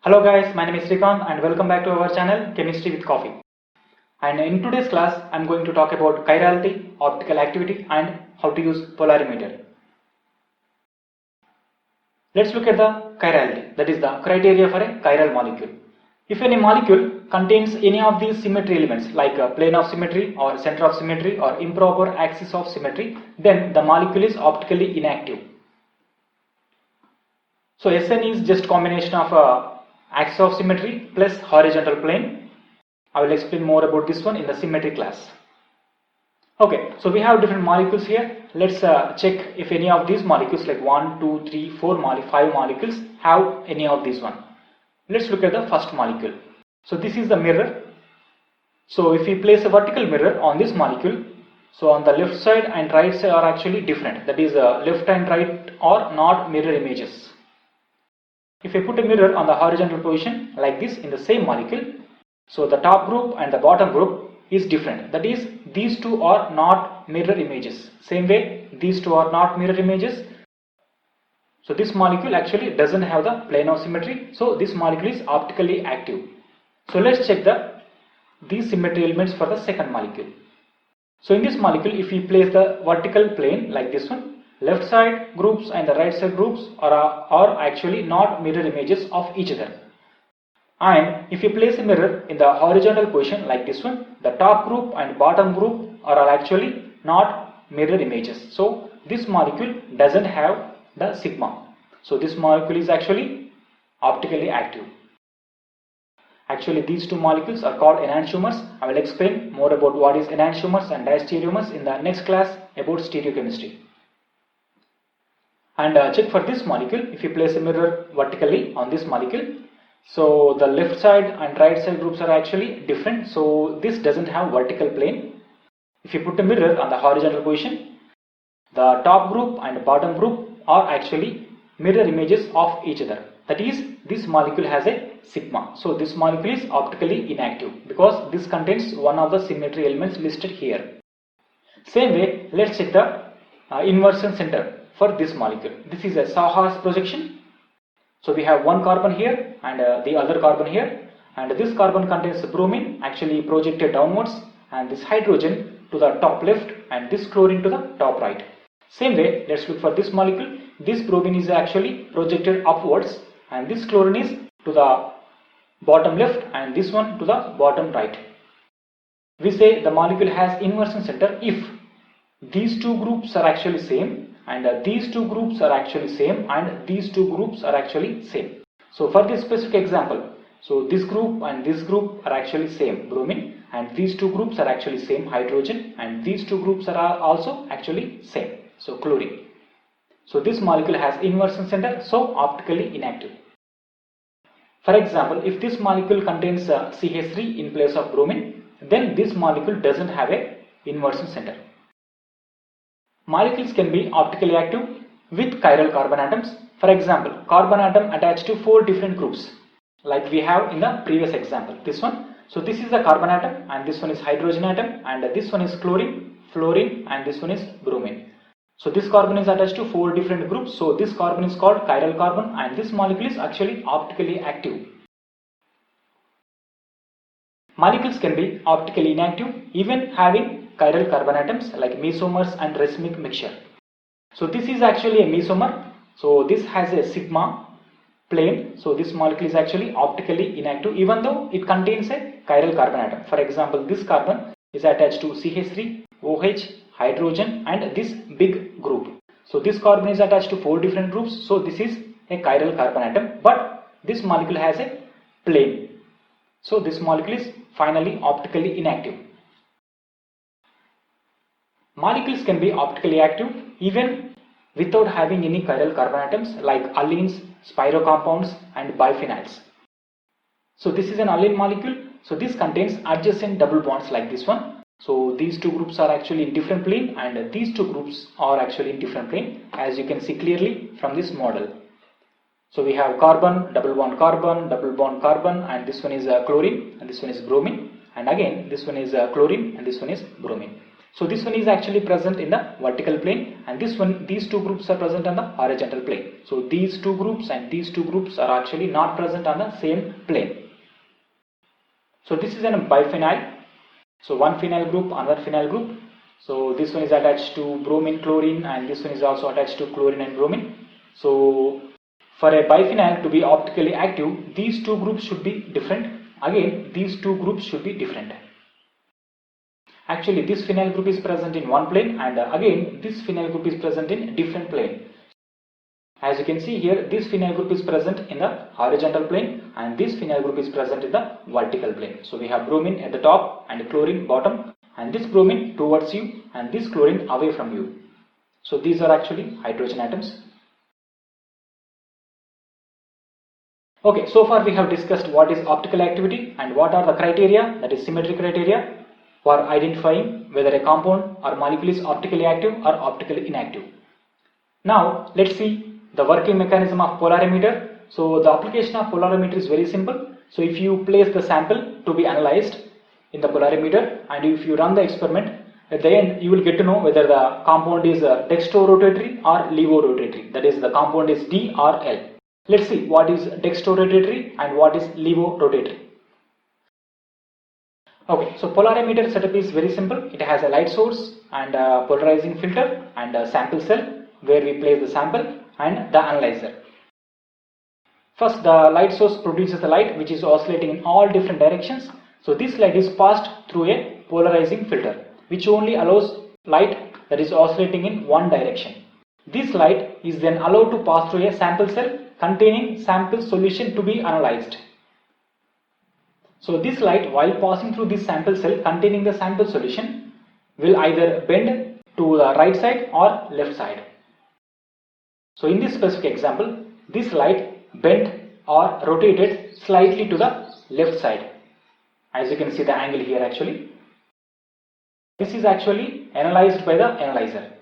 Hello guys, my name is Srikanth and welcome back to our channel Chemistry with Coffee. And in today's class, I am going to talk about chirality, optical activity and how to use polarimeter. Let's look at the chirality, that is the criteria for a chiral molecule. If any molecule contains any of these symmetry elements like a plane of symmetry or center of symmetry or improper axis of symmetry, then the molecule is optically inactive. So SN is just combination of axis of symmetry plus horizontal plane. I will explain more about this one in the symmetry class. Okay, so we have different molecules here. Let's check if any of these molecules like 1, 2, 3, 4, 5 molecules have any of these one. Let's look at the first molecule. So this is the mirror. So if we place a vertical mirror on this molecule, so on the left side and right side are actually different. That is left and right are not mirror images. If I put a mirror on the horizontal position like this in the same molecule, so the top group and the bottom group is different. That is, these two are not mirror images. Same way, these two are not mirror images. So this molecule actually doesn't have the plane of symmetry. So this molecule is optically active. So let's check these symmetry elements for the second molecule. So in this molecule, if we place the vertical plane like this one, left side groups and the right side groups are actually not mirror images of each other. And if you place a mirror in the horizontal position like this one, the top group and bottom group are actually not mirror images. So this molecule doesn't have the sigma. So this molecule is actually optically active. Actually, these two molecules are called enantiomers. I will explain more about what is enantiomers and diastereomers in the next class about stereochemistry. And check for this molecule. If you place a mirror vertically on this molecule, so the left side and right side groups are actually different. So this doesn't have vertical plane. If you put a mirror on the horizontal position, the top group and bottom group are actually mirror images of each other. That is, this molecule has a sigma. So this molecule is optically inactive because this contains one of the symmetry elements listed here. Same way, let's check the inversion center for this molecule. This is a Saha's projection. So we have one carbon here and the other carbon here, and this carbon contains bromine actually projected downwards, and this hydrogen to the top left and this chlorine to the top right. Same way, let's look for this molecule. This bromine is actually projected upwards and this chlorine is to the bottom left and this one to the bottom right. We say the molecule has inversion center if these two groups are actually same and these two groups are actually same and these two groups are actually same. So for this specific example, so this group and this group are actually same bromine, and these two groups are actually same hydrogen, and these two groups are also actually same, so chlorine. So this molecule has inversion center, so optically inactive. For example, if this molecule contains CH3 in place of bromine, then this molecule doesn't have a inversion center. Molecules can be optically active with chiral carbon atoms. For example, carbon atom attached to 4 different groups like we have in the previous example, this one. So this is the carbon atom and this one is hydrogen atom and this one is chlorine, fluorine and this one is bromine. So this carbon is attached to 4 different groups. So this carbon is called chiral carbon and this molecule is actually optically active. Molecules can be optically inactive even having chiral carbon atoms like mesomers and racemic mixture. So this is actually a mesomer. So this has a sigma plane. So this molecule is actually optically inactive even though it contains a chiral carbon atom. For example, this carbon is attached to CH3, OH, hydrogen and this big group. So this carbon is attached to 4 different groups. So this is a chiral carbon atom, but this molecule has a plane. So this molecule is finally optically inactive. Molecules can be optically active even without having any chiral carbon atoms like allenes, spiro compounds and biphenyls. So this is an allene molecule. So this contains adjacent double bonds like this one. So these two groups are actually in different plane and these two groups are actually in different plane, as you can see clearly from this model. So we have carbon, double bond carbon, double bond carbon, and this one is chlorine and this one is bromine, and again this one is chlorine and this one is bromine. So this one is actually present in the vertical plane, and these two groups are present on the horizontal plane. So these two groups and these two groups are actually not present on the same plane. So this is a biphenyl. So one phenyl group, another phenyl group. So this one is attached to bromine, chlorine, and this one is also attached to chlorine and bromine. So for a biphenyl to be optically active, these two groups should be different. Again, these two groups should be different. Actually, this phenyl group is present in one plane, and again this phenyl group is present in different plane. As you can see here, this phenyl group is present in the horizontal plane, and this phenyl group is present in the vertical plane. So we have bromine at the top and chlorine bottom, and this bromine towards you and this chlorine away from you. So these are actually hydrogen atoms. Okay, so far we have discussed what is optical activity and what are the criteria, that is symmetry criteria, for identifying whether a compound or molecule is optically active or optically inactive. Now let's see the working mechanism of polarimeter. So the application of polarimeter is very simple. So if you place the sample to be analyzed in the polarimeter, and if you run the experiment, at the end you will get to know whether the compound is dextrorotatory or levorotatory, that is the compound is D or L. Let's see what is dextrorotatory and what is levorotatory. Okay, so polarimeter setup is very simple. It has a light source and a polarizing filter and a sample cell where we place the sample and the analyzer. First, the light source produces the light which is oscillating in all different directions. So this light is passed through a polarizing filter which only allows light that is oscillating in one direction. This light is then allowed to pass through a sample cell containing sample solution to be analyzed. So this light, while passing through this sample cell containing the sample solution, will either bend to the right side or left side. So in this specific example, this light bent or rotated slightly to the left side. As you can see the angle here actually. This is actually analyzed by the analyzer.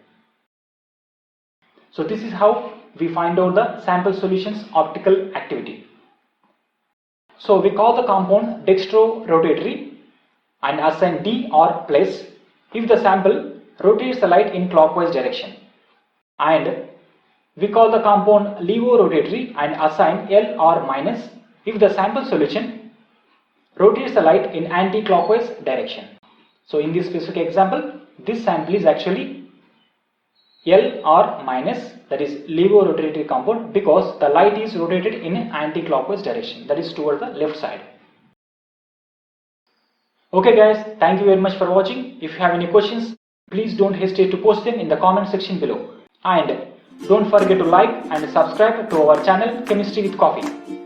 So this is how we find out the sample solution's optical activity. So we call the compound dextrorotatory and assign D or plus if the sample rotates the light in clockwise direction, and we call the compound levorotatory and assign L or minus if the sample solution rotates the light in anti-clockwise direction. So in this specific example, this sample is actually L or minus, that is levorotatory compound, because the light is rotated in anti-clockwise direction, that is toward the left side. Okay guys, thank you very much for watching. If you have any questions, please don't hesitate to post them in the comment section below. And don't forget to like and subscribe to our channel Chemistry with Coffee.